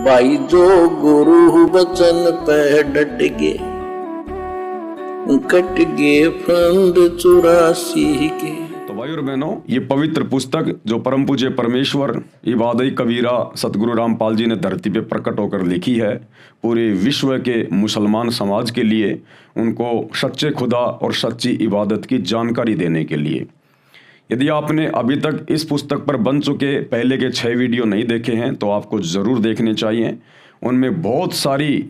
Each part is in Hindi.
भाई जो गुरु वचन पे डट गे, कट गे फंद 84 के। तो भाई और बहनों, ये पवित्र पुस्तक जो परम पूज्य परमेश्वर इबादई कबीरा सतगुरु रामपाल जी ने धरती पे प्रकट होकर लिखी है, पूरे विश्व के मुसलमान समाज के लिए, उनको सच्चे खुदा और सच्ची इबादत की जानकारी देने के लिए। यदि आपने अभी तक इस पुस्तक पर बन चुके पहले के 6 वीडियो नहीं देखे हैं तो आपको ज़रूर देखने चाहिए। उनमें बहुत सारी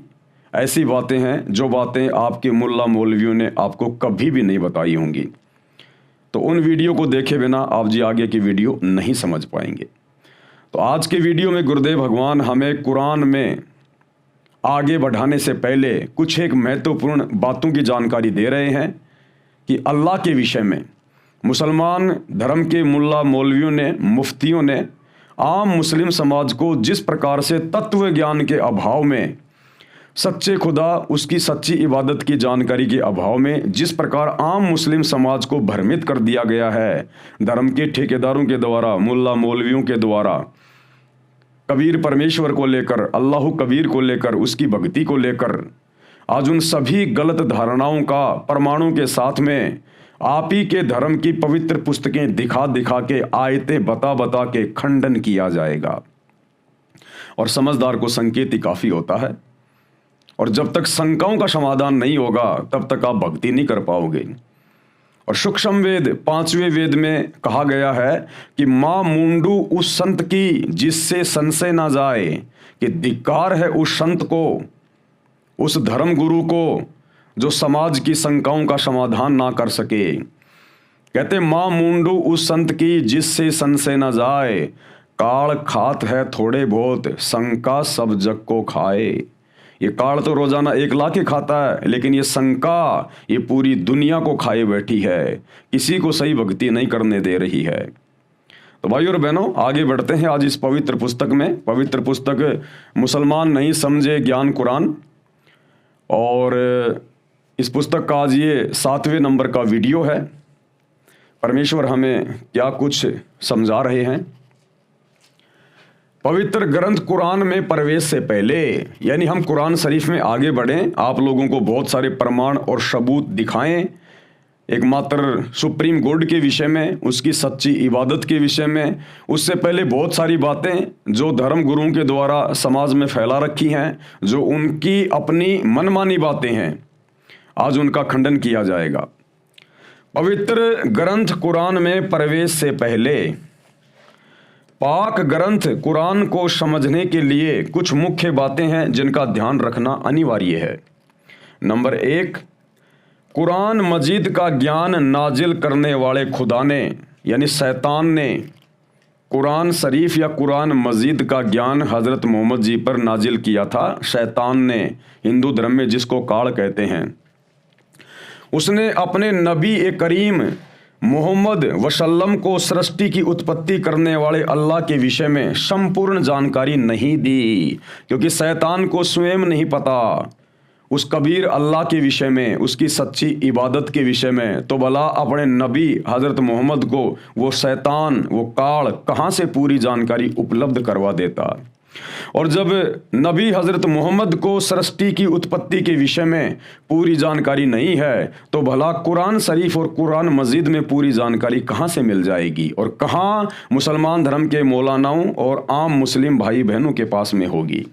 ऐसी बातें हैं जो बातें आपके मुल्ला मौलवियों ने आपको कभी भी नहीं बताई होंगी। तो उन वीडियो को देखे बिना आप जी आगे की वीडियो नहीं समझ पाएंगे। तो आज के वीडियो में गुरुदेव भगवान हमें कुरान में आगे बढ़ाने से पहले कुछ एक महत्वपूर्ण बातों की जानकारी दे रहे हैं कि अल्लाह के विषय में मुसलमान धर्म के मुल्ला मौलवियों ने, मुफ्तियों ने आम मुस्लिम समाज को जिस प्रकार से तत्व ज्ञान के अभाव में, सच्चे खुदा उसकी सच्ची इबादत की जानकारी के अभाव में जिस प्रकार आम मुस्लिम समाज को भ्रमित कर दिया गया है, धर्म के ठेकेदारों के द्वारा, मुल्ला मौलवियों के द्वारा, कबीर परमेश्वर को लेकर, अल्लाह कबीर को लेकर, उसकी भक्ति को लेकर, आज उन सभी गलत धारणाओं का प्रमाणों के साथ में आप ही के धर्म की पवित्र पुस्तकें दिखा दिखा के, आयतें बता बता के खंडन किया जाएगा। और समझदार को संकेत ही काफ़ी होता है। और जब तक शंकाओं का समाधान नहीं होगा तब तक आप भक्ति नहीं कर पाओगे। और सूक्ष्म वेद 5वें वेद में कहा गया है कि माँ मुंडू उस संत की जिससे संशय ना जाए, कि धिक्कार है उस संत को, उस धर्म गुरु को जो समाज की शंकाओं का समाधान ना कर सके। कहते माँ मुंडू उस संत की जिससे संशय ना जाए, काल खात है थोड़े बहुत, शंका सब जग को खाए। ये काल तो रोजाना 1 लाख ही खाता है, लेकिन ये शंका ये पूरी दुनिया को खाए बैठी है, किसी को सही भक्ति नहीं करने दे रही है। तो भाई और बहनों, आगे बढ़ते हैं आज इस पवित्र पुस्तक में। पवित्र पुस्तक मुसलमान नहीं समझे ज्ञान कुरान, और इस पुस्तक का आज ये 7वें नंबर का वीडियो है। परमेश्वर हमें क्या कुछ समझा रहे हैं। पवित्र ग्रंथ कुरान में प्रवेश से पहले, यानी हम कुरान शरीफ में आगे बढ़ें, आप लोगों को बहुत सारे प्रमाण और सबूत दिखाएं एकमात्र सुप्रीम गॉड के विषय में, उसकी सच्ची इबादत के विषय में। उससे पहले बहुत सारी बातें जो धर्म गुरुओं के द्वारा समाज में फैला रखी हैं, जो उनकी अपनी मनमानी बातें हैं, आज उनका खंडन किया जाएगा। पवित्र ग्रंथ कुरान में प्रवेश से पहले पाक ग्रंथ कुरान को समझने के लिए कुछ मुख्य बातें हैं जिनका ध्यान रखना अनिवार्य है। नंबर 1, कुरान मजीद का ज्ञान नाजिल करने वाले खुदा ने, यानी शैतान ने, कुरान शरीफ या कुरान मजीद का ज्ञान हज़रत मोहम्मद जी पर नाजिल किया था। शैतान ने, हिंदू धर्म में जिसको काल कहते हैं, उसने अपने नबी ए करीम मोहम्मद वसल्लम को सृष्टि की उत्पत्ति करने वाले अल्लाह के विषय में संपूर्ण जानकारी नहीं दी, क्योंकि शैतान को स्वयं नहीं पता उस कबीर अल्लाह के विषय में, उसकी सच्ची इबादत के विषय में। तो भला अपने नबी हज़रत मोहम्मद को वो शैतान, वो काल कहाँ से पूरी जानकारी उपलब्ध करवा देता। और जब नबी हज़रत मोहम्मद को सृष्टि की उत्पत्ति के विषय में पूरी जानकारी नहीं है, तो भला कुरान शरीफ और कुरान मजीद में पूरी जानकारी कहाँ से मिल जाएगी, और कहाँ मुसलमान धर्म के मौलानाओं और आम मुस्लिम भाई बहनों के पास में होगी।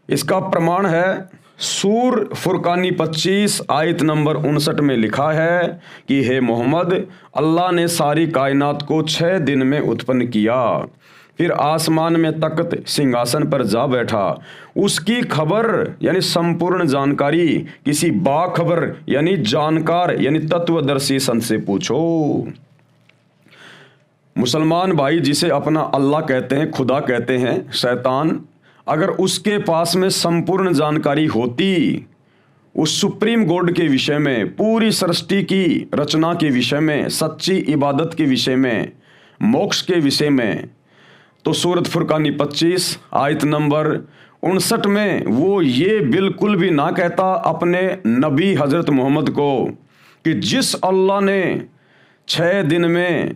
इसका प्रमाण है सूर फुरकानी 25 आयत नंबर 59 में लिखा है कि हे मोहम्मद, अल्लाह ने सारी कायनात को 6 दिन में उत्पन्न किया, फिर आसमान में तख्त सिंहासन पर जा बैठा। उसकी खबर यानी संपूर्ण जानकारी किसी बाखबर यानी जानकार यानी तत्वदर्शी संत से पूछो। मुसलमान भाई जिसे अपना अल्लाह कहते हैं, खुदा कहते हैं, शैतान, अगर उसके पास में संपूर्ण जानकारी होती उस सुप्रीम गॉड के विषय में, पूरी सृष्टि की रचना के विषय में, सच्ची इबादत के विषय में, मोक्ष के विषय में, तो सूरत फुरकानी 25 आयत नंबर 59 में वो ये बिल्कुल भी ना कहता अपने नबी हज़रत मोहम्मद को कि जिस अल्लाह ने 6 दिन में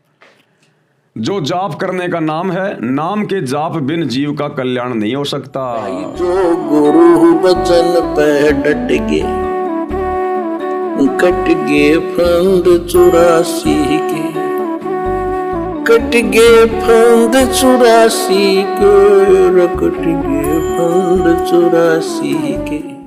जो जाप करने का नाम है, नाम के जाप बिन जीव का कल्याण नहीं हो सकता। जो गुरु बचन पे डट गए, कट गए फंद 84 के, कट गए फंद 84 के, कट गए फंद 84 के।